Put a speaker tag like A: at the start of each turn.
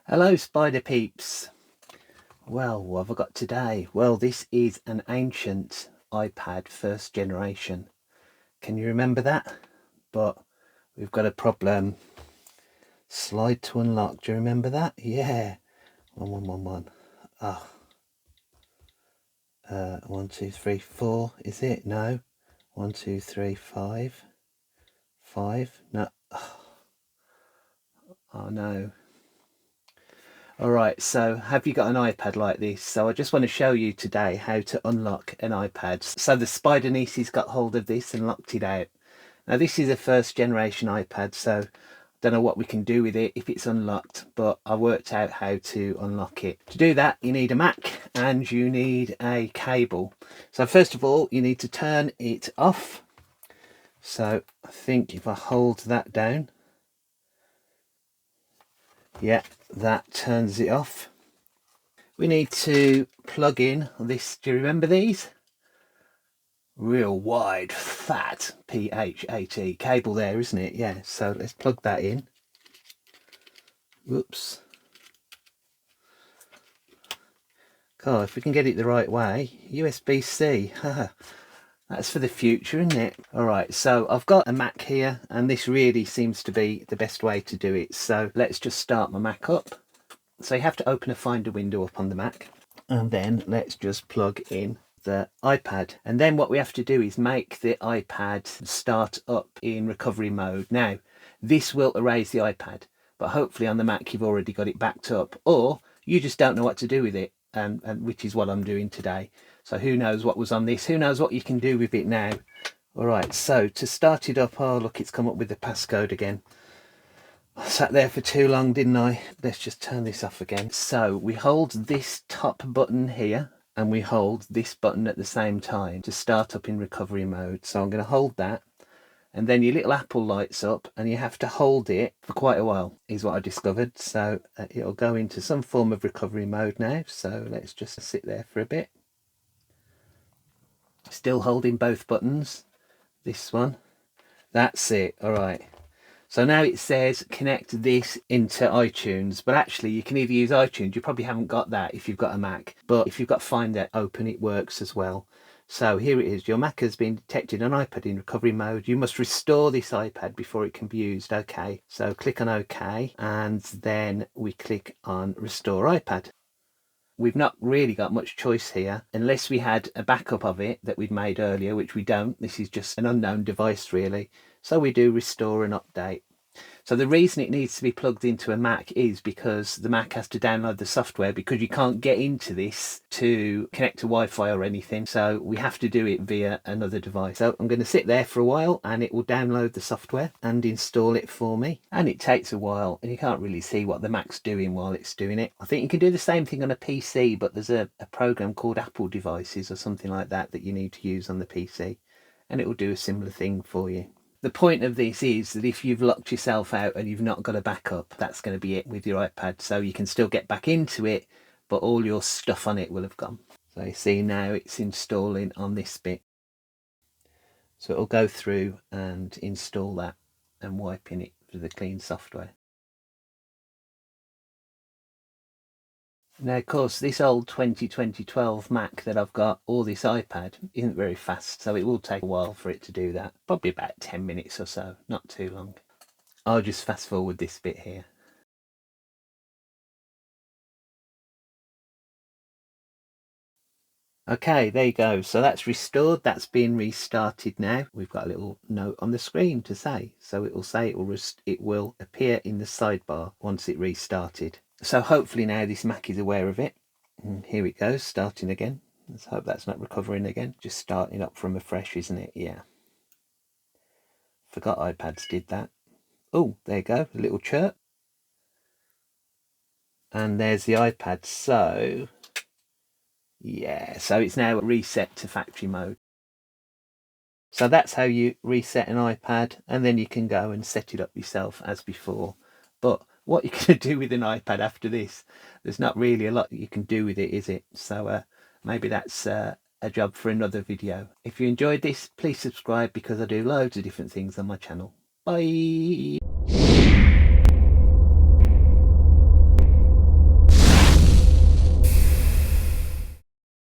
A: Hello Spider Peeps. Well, what have I got today? Well, this is an ancient iPad first generation. Can you remember that? But we've got a problem. Slide to unlock. Do you remember that? Yeah. 1111. Oh. 1, 2, 3, 4. Is it? No. 1, 2, 3, 5. 5. No. Oh no. Alright, so have you got an iPad like this? So I just want to show you today how to unlock an iPad. So the Spider nieces got hold of this and locked it out. Now this is a first generation iPad, so I don't know what we can do with it if it's unlocked, but I worked out how to unlock it. To do that, you need a Mac and you need a cable. So first of all, you need to turn it off. So I think if I hold that down, yeah, that turns it off. We need to plug in this. Do you remember these? Real wide, fat PHAT cable there, isn't it? Yeah, so let's plug that in. Whoops. God, if we can get it the right way. USB-C. That's for the future, isn't it? Alright, so I've got a Mac here, and this really seems to be the best way to do it. So let's just start my Mac up. So you have to open a Finder window up on the Mac, and then let's just plug in the iPad. And then what we have to do is make the iPad start up in recovery mode. Now, this will erase the iPad, but hopefully on the Mac you've already got it backed up, or you just don't know what to do with it, and which is what I'm doing today. So who knows what was on this, who knows what you can do with it now. All right, so to start it up, oh look, it's come up with the passcode again. I sat there for too long, didn't I? Let's just turn this off again. So we hold this top button here and we hold this button at the same time to start up in recovery mode. So I'm going to hold that, and then your little apple lights up and you have to hold it for quite a while, is what I discovered. So it'll go into some form of recovery mode now. So let's just sit there for a bit. Still holding both buttons. This one. That's it. All right. So now it says connect this into iTunes, but actually you can either use iTunes, you probably haven't got that if you've got a Mac, but if you've got Finder open, it works as well. So here it is, your Mac has been detected on iPad in recovery mode. You must restore this iPad before it can be used. Okay, so click on OK, and then we click on restore iPad. We've not really got much choice here unless we had a backup of it that we'd made earlier, which we don't. This is just an unknown device really. So we do restore and update. So the reason it needs to be plugged into a Mac is because the Mac has to download the software, because you can't get into this to connect to Wi-Fi or anything. So we have to do it via another device. So I'm going to sit there for a while and it will download the software and install it for me. And it takes a while and you can't really see what the Mac's doing while it's doing it. I think you can do the same thing on a PC, but there's a program called Apple Devices or something like that that you need to use on the PC, and it will do a similar thing for you. The point of this is that if you've locked yourself out and you've not got a backup, that's going to be it with your iPad. So you can still get back into it, but all your stuff on it will have gone. So you see now it's installing on this bit. So it'll go through and install that and wiping it for the clean software. Now, of course, this old 2012 Mac that I've got, or this iPad, isn't very fast, so it will take a while for it to do that. Probably about 10 minutes or so, not too long. I'll just fast forward this bit here. Okay, there you go. So that's restored. That's been restarted now. We've got a little note on the screen to say. So it will say it will appear in the sidebar once it restarted. So hopefully now this Mac is aware of it. And here it goes, starting again. Let's hope that's not recovering again. Just starting up from afresh, isn't it? Yeah. Forgot iPads did that. Oh, there you go, a little chirp. And there's the iPad. So yeah, so it's now reset to factory mode. So that's how you reset an iPad, and then you can go and set it up yourself as before. But what you're going to do with an iPad after this, there's not really a lot you can do with it, is it? So maybe that's a job for another video. If you enjoyed this, please subscribe, because I do loads of different things on my channel. Bye.